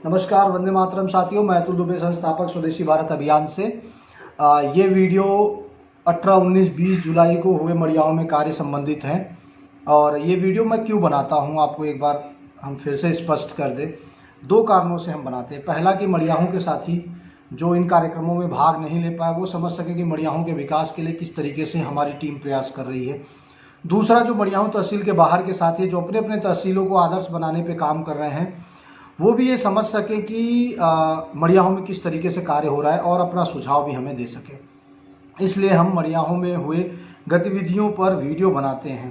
नमस्कार, वंदे मातरम साथियों। मैं अतुल दुबे, संस्थापक स्वदेशी भारत अभियान से। ये वीडियो 18, 19, 20 जुलाई को हुए मड़ियाओं में कार्य संबंधित है। और ये वीडियो मैं क्यों बनाता हूँ, आपको एक बार हम फिर से स्पष्ट कर दें। दो कारणों से हम बनाते हैं। पहला कि मड़ियाहों के साथी जो इन कार्यक्रमों में भाग नहीं ले पाए वो समझ सके कि मड़ियाहों के विकास के लिए किस तरीके से हमारी टीम प्रयास कर रही है। दूसरा, जो मड़ियाहों तहसील के बाहर के साथी जो अपने अपने तहसीलों को आदर्श बनाने पर काम कर रहे हैं, वो भी ये समझ सके कि मड़ियाहों में किस तरीके से कार्य हो रहा है और अपना सुझाव भी हमें दे सके। इसलिए हम मड़ियाहों में हुए गतिविधियों पर वीडियो बनाते हैं।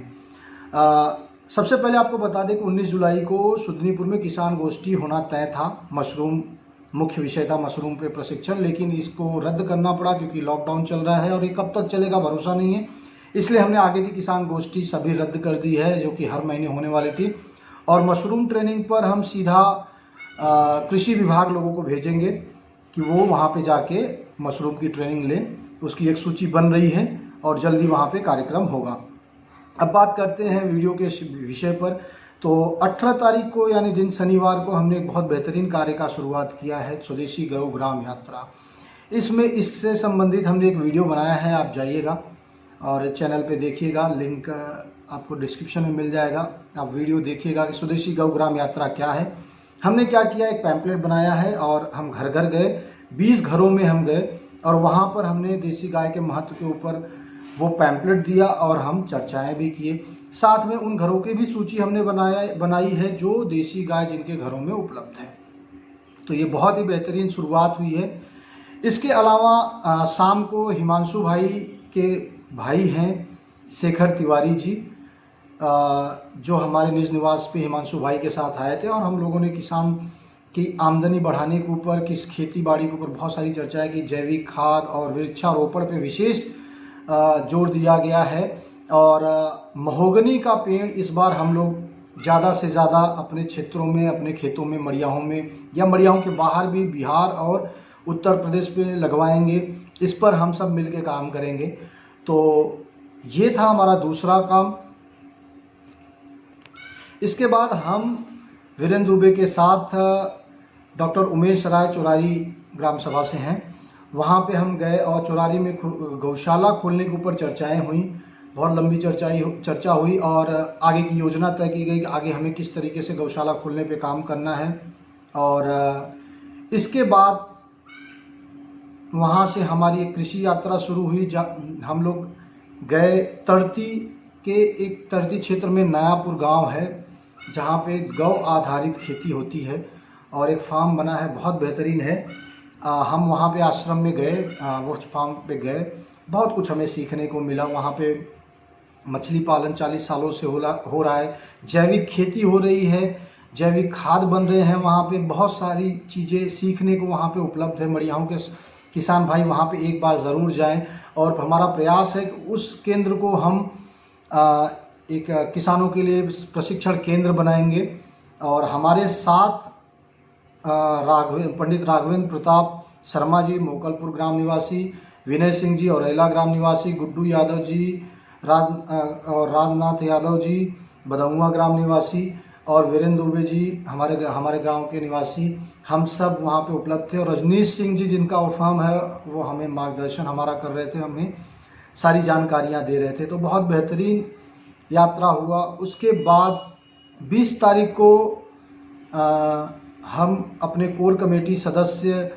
सबसे पहले आपको बता दें कि 19 जुलाई को सुदनीपुर में किसान गोष्ठी होना तय था। मशरूम मुख्य विषय था, मशरूम पे प्रशिक्षण, लेकिन इसको रद्द करना पड़ा क्योंकि लॉकडाउन चल रहा है और ये कब तक चलेगा भरोसा नहीं है। इसलिए हमने आगे की किसान गोष्ठी सभी रद्द कर दी है, जो कि हर महीने होने वाली थी। और मशरूम ट्रेनिंग पर हम सीधा कृषि विभाग लोगों को भेजेंगे कि वो वहाँ पे जाके मशरूम की ट्रेनिंग लें। उसकी एक सूची बन रही है और जल्दी वहाँ पे कार्यक्रम होगा। अब बात करते हैं वीडियो के विषय पर। तो 18 तारीख को यानी दिन शनिवार को हमने एक बहुत बेहतरीन कार्य का शुरुआत किया है, स्वदेशी गौ ग्राम यात्रा। इसमें इससे संबंधित हमने एक वीडियो बनाया है, आप जाइएगा और चैनल पे देखिएगा, लिंक आपको डिस्क्रिप्शन में मिल जाएगा। आप वीडियो देखिएगा कि स्वदेशी गौ ग्राम यात्रा क्या है। हमने क्या किया, एक पैम्पलेट बनाया है और हम घर घर गए, 20 घरों में हम गए और वहाँ पर हमने देसी गाय के महत्व के ऊपर वो पैम्पलेट दिया और हम चर्चाएं भी किए। साथ में उन घरों की भी सूची हमने बनाई है जो देसी गाय जिनके घरों में उपलब्ध है। तो ये बहुत ही बेहतरीन शुरुआत हुई है। इसके अलावा शाम को हिमांशु भाई के भाई हैं शेखर तिवारी जी, जो हमारे निज निवास पे हिमांशु भाई के साथ आए थे और हम लोगों ने किसान की आमदनी बढ़ाने के ऊपर, किस खेती बाड़ी के ऊपर बहुत सारी चर्चाएं की। जैविक खाद और वृक्षारोपण पे विशेष जोर दिया गया है। और महोगनी का पेड़ इस बार हम लोग ज़्यादा से ज़्यादा अपने क्षेत्रों में, अपने खेतों में, मड़ियाहों में या मड़ियाहों के बाहर भी बिहार और उत्तर प्रदेश पे लगवाएंगे। इस पर हम सब मिल के काम करेंगे। तो ये था हमारा दूसरा काम। इसके बाद हम वीरेंद्र दुबे के साथ डॉक्टर उमेश राय चौरारी ग्राम सभा से हैं, वहाँ पे हम गए और चौरारी में गौशाला खोलने के ऊपर चर्चाएं हुई। बहुत लंबी चर्चा हुई और आगे की योजना तय की गई कि आगे हमें किस तरीके से गौशाला खोलने पे काम करना है। और इसके बाद वहाँ से हमारी एक कृषि यात्रा शुरू हुई। हम लोग गए तर्ती के एक तर्ती क्षेत्र में नयापुर गांव है, जहाँ पे गौ आधारित खेती होती है और एक फार्म बना है, बहुत बेहतरीन है। हम वहाँ पे आश्रम में गए, वो फार्म पे गए, बहुत कुछ हमें सीखने को मिला। वहाँ पे मछली पालन 40 सालों से हो रहा है, जैविक खेती हो रही है, जैविक खाद बन रहे हैं। वहाँ पे बहुत सारी चीज़ें सीखने को वहाँ पे उपलब्ध है। मड़ियाहों के किसान भाई वहाँ पे एक बार ज़रूर जाएं और हमारा प्रयास है कि उस केंद्र को हम एक किसानों के लिए प्रशिक्षण केंद्र बनाएंगे। और हमारे साथ पंडित राघवेंद्र प्रताप शर्मा जी, मोकलपुर ग्राम निवासी, विनय सिंह जी औरेला ग्राम निवासी, गुड्डू यादव जी और राजनाथ यादव जी बदौआ ग्राम निवासी, और वीरेंद्र दुबे जी हमारे गांव के निवासी, हम सब वहां पे उपलब्ध थे। और रजनीश सिंह जी, जिनका फर्म है, वो हमें मार्गदर्शन हमारा कर रहे थे, हमें सारी जानकारियां दे रहे थे। तो बहुत बेहतरीन यात्रा हुआ। उसके बाद 20 तारीख को हम अपने कोर कमेटी सदस्य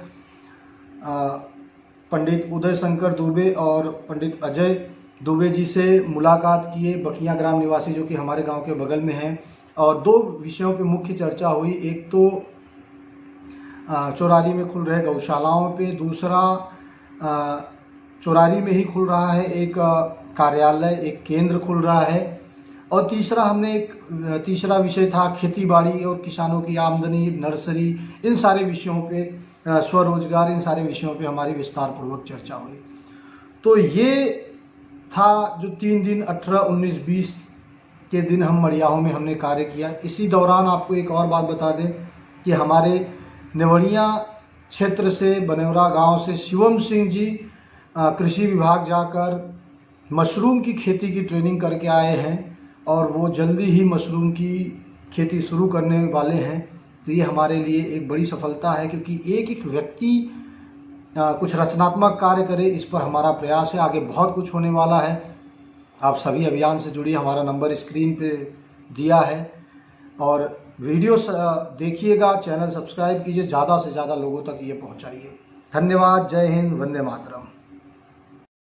पंडित उदय शंकर दुबे और पंडित अजय दुबे जी से मुलाकात किए, बखिया ग्राम निवासी, जो कि हमारे गांव के बगल में हैं। और दो विषयों पे मुख्य चर्चा हुई। एक तो चौरारी में खुल रहे गौशालाओं पे, दूसरा चौरारी में ही खुल रहा है एक कार्यालय, एक केंद्र खुल रहा है। और तीसरा विषय था खेती बाड़ी और किसानों की आमदनी, नर्सरी, इन सारे विषयों पे, स्वरोजगार, इन सारे विषयों पे हमारी विस्तार पूर्वक चर्चा हुई। तो ये था जो 3 दिन 18, 19, 20 के दिन हम मड़ियाहों में हमने कार्य किया। इसी दौरान आपको एक और बात बता दें कि हमारे नेवड़िया क्षेत्र से, बनेवरा गांव से शिवम सिंह जी कृषि विभाग जाकर मशरूम की खेती की ट्रेनिंग करके आए हैं और वो जल्दी ही मशरूम की खेती शुरू करने वाले हैं। तो ये हमारे लिए एक बड़ी सफलता है, क्योंकि एक एक व्यक्ति कुछ रचनात्मक कार्य करे, इस पर हमारा प्रयास है। आगे बहुत कुछ होने वाला है। आप सभी अभियान से जुड़िए, हमारा नंबर स्क्रीन पे दिया है। और वीडियो देखिएगा, चैनल सब्सक्राइब कीजिए, ज़्यादा से ज़्यादा लोगों तक ये पहुंचाइए। धन्यवाद। जय हिंद, वंदे मातरम।